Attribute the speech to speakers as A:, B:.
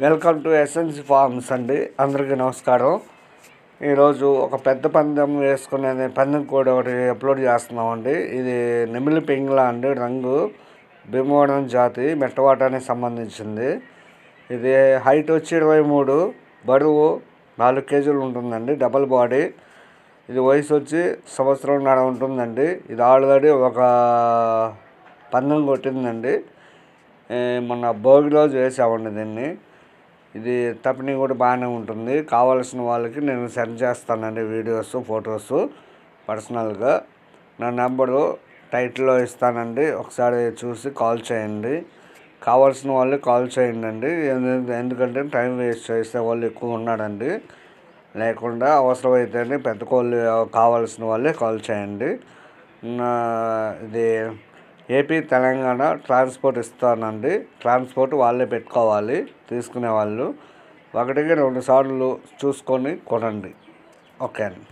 A: Welcome to SNC forms అండి. అందరికీ నమస్కారం. ఈరోజు ఒక పెద్ద పందెం వేసుకునే పందెం కూడా ఒకటి అప్లోడ్ చేస్తున్నామండి. ఇది నెమిలి పింగ్లా అండి. రంగు భీమవరం జాతి మెట్టవాటానికి సంబంధించింది. ఇది హైట్ వచ్చి 23, బరువు 4 కేజీలు ఉంటుందండి. Double body. ఇది వయసు వచ్చి 1.5 సంవత్సరం ఉంటుందండి. ఇది ఆల్రెడీ ఒక పందెం కొట్టిందండి. మొన్న భోగిలో వేసామండి దీన్ని. ఇది తపిని కూడా బాగానే ఉంటుంది. కావాల్సిన వాళ్ళకి నేను సెండ్ చేస్తానండి వీడియోస్, ఫొటోస్ పర్సనల్గా. నా నెంబరు టైటిల్లో ఇస్తానండి. ఒకసారి చూసి కాల్ చేయండి. కావాల్సిన వాళ్ళు కాల్ చేయండి. ఎందుకంటే టైం వేస్ట్ చేసే వాళ్ళు ఎక్కువ ఉన్నారండి. లేకుండా అవసరమైతేనే పెద్ద కోళ్ళు కావాల్సిన వాళ్ళే కాల్ చేయండి. ఇది ఏపీ తెలంగాణ ట్రాన్స్పోర్ట్ ఇస్తానండి. ట్రాన్స్పోర్ట్ వాళ్ళే పెట్టుకోవాలి తీసుకునే వాళ్ళు. 1కి 2 సార్లు చూసుకొని కొనండి. ఓకే అండి.